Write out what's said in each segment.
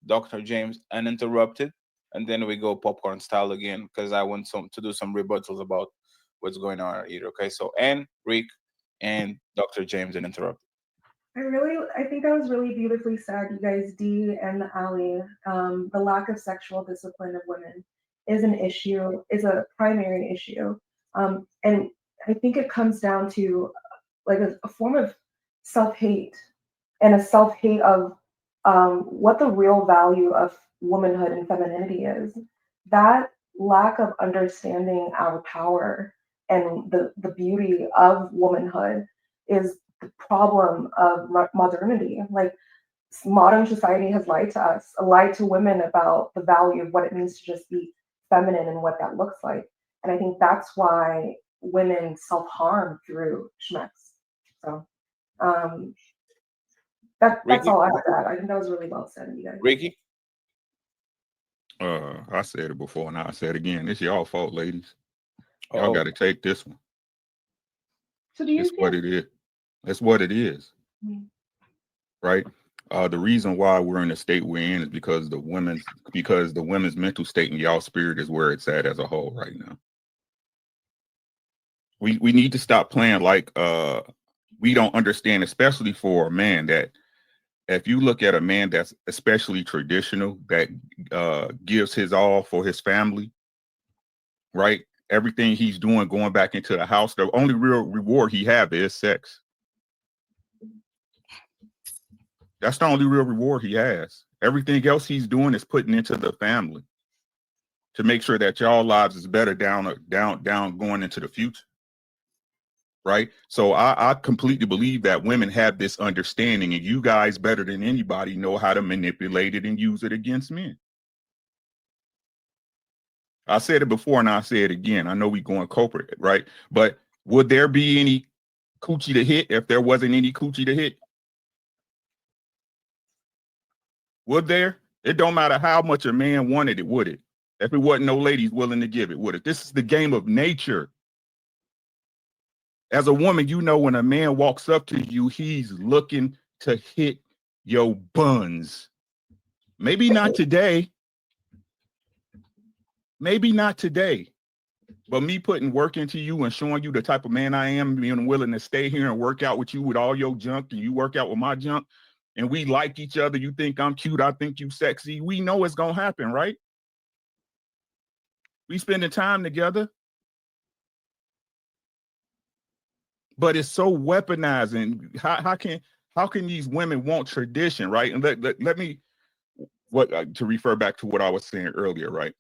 Dr. James uninterrupted, and then we go popcorn style again because I want to do some rebuttals about what's going on here. Okay, so Anne, Rick, and Dr. James uninterrupted. I think that was really beautifully said, you guys, D and Ali. The lack of sexual discipline of women is an issue, is a primary issue. And I think it comes down to like a form of self-hate and a self-hate of what the real value of womanhood and femininity is. That lack of understanding our power and the beauty of womanhood is the problem of modernity. Like modern society has lied to us, lied to women about the value of what it means to just be feminine and what that looks like. And I think that's why women self-harm through schmecks. So um, that's Ricky, all I have to add. I think that was really well said, you guys. Ricky. I said it before and I said it again. It's y'all fault, ladies. Y'all Oh, got to take this one. So do you It's what think? it is. It's what it is. Mhm. Right? The reason why we're in the state we're in is because the women's mental state and y'all spirit is where it's at as a whole right now. We need to stop playing like we don't understand, especially for a man, that if you look at a man that's especially traditional, that gives his all for his family, right? Everything he's doing, going back into the house, the only real reward he have is sex. That's the only real reward he has. Everything else he's doing is putting into the family to make sure that y'all lives is better down going into the future. Right. So I completely believe that women have this understanding, and you guys better than anybody know how to manipulate it and use it against men. I said it before and I say it again. I know we going corporate, right? But would there be any coochie to hit if there wasn't any coochie to hit? Would there? It don't matter how much a man wanted it, would it? If it wasn't no ladies willing to give it, would it? This is the game of nature. As a woman, you know when a man walks up to you, he's looking to hit your buns. Maybe not today. Maybe not today. But me putting work into you and showing you the type of man I am, being willing to stay here and work out with you with all your junk, and you work out with my junk, and we like each other. You think I'm cute, I think you sexy. We know it's gonna happen, right? We spending time together. But it's so weaponized. And how can these women want tradition, right? And let me to refer back to what I was saying earlier, right?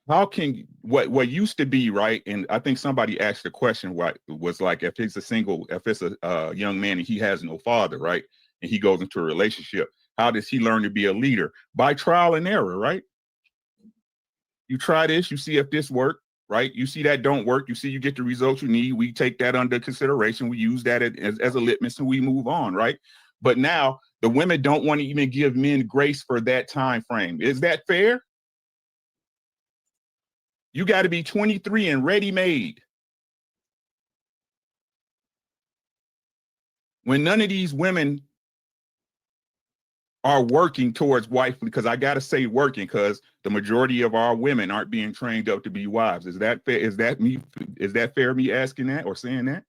How can what used to be, right? And I think somebody asked the question, what was like, if it's a young man and he has no father, right? And he goes into a relationship, how does he learn to be a leader? By trial and error, right? You try this, you see if this works, right? You see that don't work, you see you get the results you need. We take that under consideration. We use that as a litmus and we move on, right? But now the women don't want to even give men grace for that time frame. Is that fair? You got to be 23 and ready-made. When none of these women are working towards wife, because I got to say working, because the majority of our women aren't being trained up to be wives. Is that fair? Is that fair, me asking that or saying that?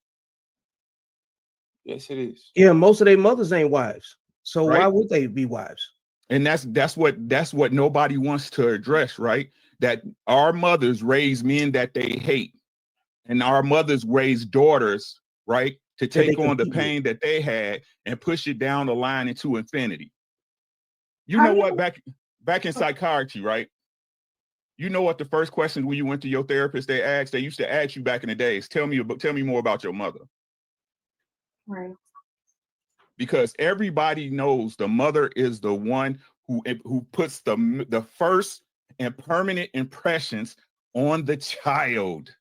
Yes, it is. Yeah, most of their mothers ain't wives. So right? Why would they be wives? And that's what nobody wants to address, right? That our mothers raise men that they hate, and our mothers raise daughters, right, to take on the pain that they had and push it down the line into infinity. You know what? Back in psychiatry, right? You know what the first question when you went to your therapist they used to ask you back in the days, tell me more about your mother. Right. Because everybody knows the mother is the one who puts the first and permanent impressions on the child.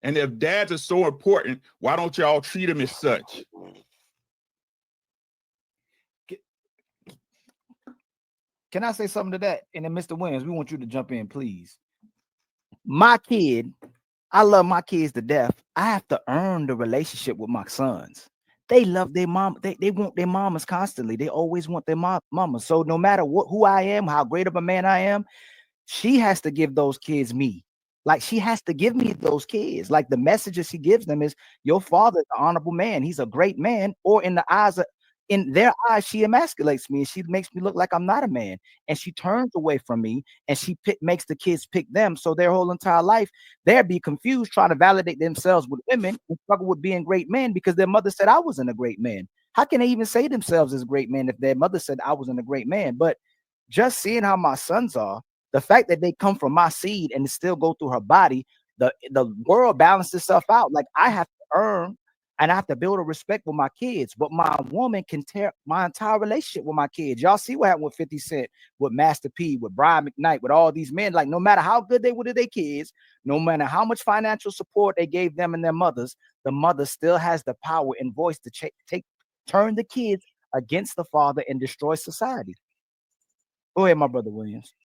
And if dads are so important, why don't y'all treat them as such? Can I say something to that? And then Mr. Williams, we want you to jump in, please. My kid I love my kids to death. I have to earn the relationship with my sons. They love their mom. They want their mamas constantly. They always want their mama. So no matter who I am, how great of a man I am, she has to give those kids me. Like she has to give me those kids. Like the messages she gives them is, your father is an honorable man. He's a great man. Or in their eyes, she emasculates me and she makes me look like I'm not a man. And she turns away from me and she makes the kids pick them. So their whole entire life, they'll be confused trying to validate themselves with women and struggle with being great men because their mother said I wasn't a great man. How can they even say themselves as great men if their mother said I wasn't a great man? But just seeing how my sons are, the fact that they come from my seed and still go through her body, the world balances itself out. Like I have to earn and I have to build a respect with my kids, but my woman can tear my entire relationship with my kids. Y'all see what happened with 50 Cent, with Master P, with Brian McKnight, with all these men. Like no matter how good they were to their kids, no matter how much financial support they gave them and their mothers, the mother still has the power and voice to turn the kids against the father and destroy society. Go ahead, my brother Williams.